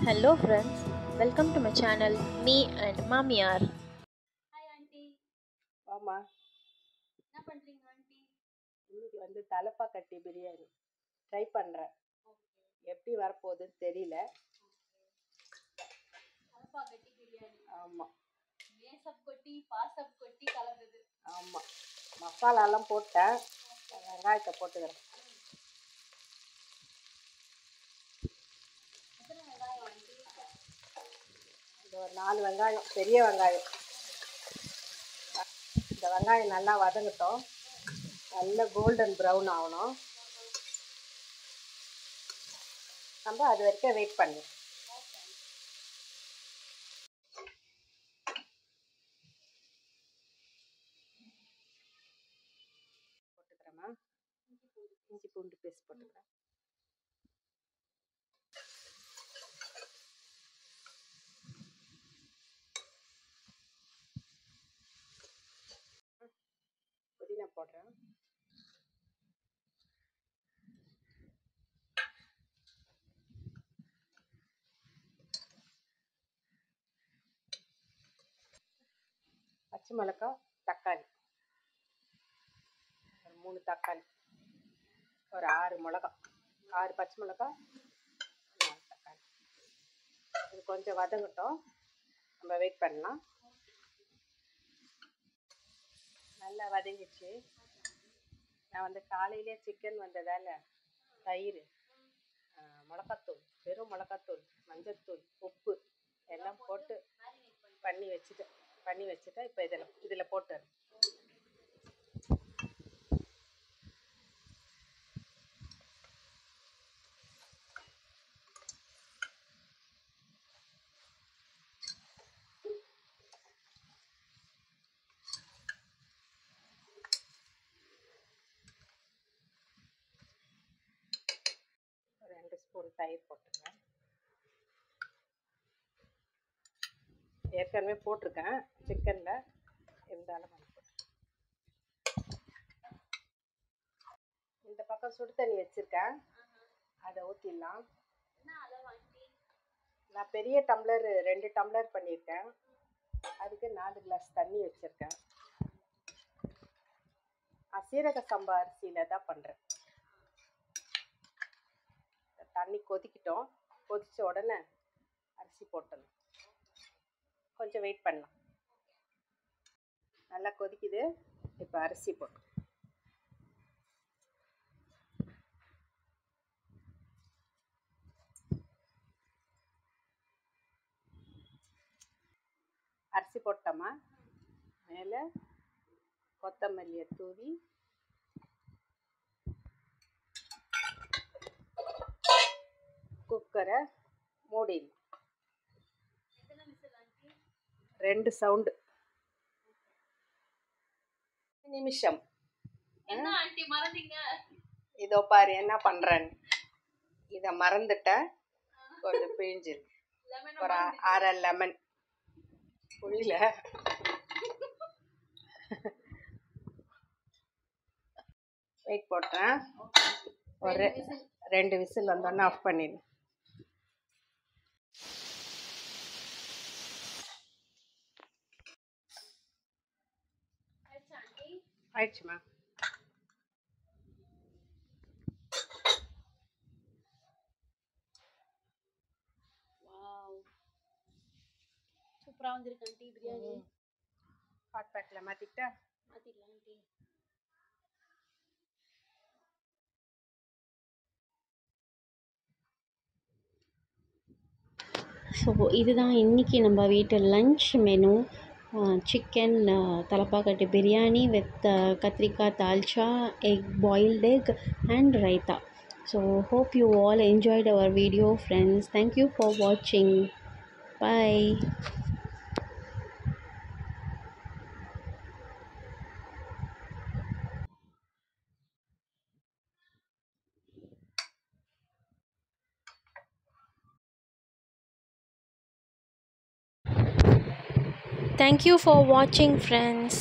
Hello friends, welcome to my channel, me and Mamiyar. Hi aunty, ஆமா, என்ன பண்றீங்க aunty? இன்னைக்கு தலப்பாக்கட்டி பிரியாணி ட்ரை பண்ணுறேன். எப்படி வரப்போகுதுன்னு தெரியல. தலப்பாக்கட்டி பிரியாணி. ஆமாம் மேசப் கொட்டி பாசப் கொட்டி கலந்தது. ஆமாம், மசாலாலாம் போட்டேன். வெங்காயத்தை போட்டுக்கிறேன். எத்தனை வெங்காயம் ஆண்டி? இது ஒரு 4 வெங்காயம், பெரிய வெங்காயம். இந்த வெங்காயம் நல்லா வதங்கட்டும். நல்ல கோல்டன் ப்ரௌன் ஆகணும். நம்ம அது வரைக்கும் வெயிட் பண்ணணும். போட்டுக்கிறேம்மா. இஞ்சி பூண்டு பேஸ்ட் போட்டுக்கிறேன். புதினா போடுறேன். பச்சை மிளகாய், தக்காளி, ஒரு 3 தக்காளி, ஒரு 6 மிளகாய், 6 பச்சை மிளகாய், 4 தக்காளி. இது கொஞ்சம் வதங்கட்டும், நம்ம வெயிட் பண்ணலாம். நல்லா வதங்கிச்சு. நான் காலையிலே சிக்கன் வந்ததால் தயிர், மிளகாத்தூள், வெறும் மிளகாத்தூள், மஞ்சத்தூள், உப்பு எல்லாம் போட்டு பண்ணி வச்சுட்டேன். இப்போ இதில் போட்டு ஒரு 2 ஸ்பூன் தயிர் போட்டுருக்கேன். ஏற்கனவே போட்டிருக்கேன் சிக்கனில், இருந்தாலும் இந்த பக்கம் சுடு தண்ணி வச்சுருக்கேன், அதை ஊற்றிடலாம். என்ன அளவு ஆண்டி? நான் பெரிய டம்ளர் 2 டம்ளர் பண்ணியிருக்கேன். அதுக்கு 4 கிளாஸ் தண்ணி வச்சுருக்கேன். சீரக சம்பா அரிசியில் தான் பண்ணுறேன். தண்ணி கொதிக்கிட்டோம். கொதித்த உடனே அரிசி போட்டணும். கொஞ்சம் வெயிட் பண்ணலாம். நல்லா கொதிக்குது. இப்போ அரிசி போட்டு அரிசி போட்டோமா, மேலே கொத்தமல்லியை தூவி குக்கரை மூடிடலாம். எத்தனை விசில் ஆண்டி? 2 சவுண்டு. நிமிஷம். என்ன ஆண்டி மறந்தீங்க? இதோ பாரு என்ன பண்ணுறேன்னு. இதை மறந்துட்டேன். கொஞ்சம் பிழிஞ்சு ஒரு 1/2 லெமன். புரியல. வெயிட் போட்டேன். ஒரு 2 விசில் வந்தோடனே ஆஃப் பண்ணிடு. ஆயிடுச்சா ஆண்டி? ஆயிடுச்சுமா. வாவ், சூப்பரா வந்திருக்கு ஆண்டி பிரியாணி. ஹாட் பேக்கில் மாற்றிக்கிட்டா. மாத்திடலாம் ஆண்டி. ஸோ இதுதான் இன்றைக்கி நம்ம வீட்டு lunch menu. Chicken Thalappakatti biryani with கத்திரிக்காய் தால்ச்சா, boiled egg and raita. So hope you all enjoyed our video friends. Thank you for watching. Bye. Thank you for watching friends.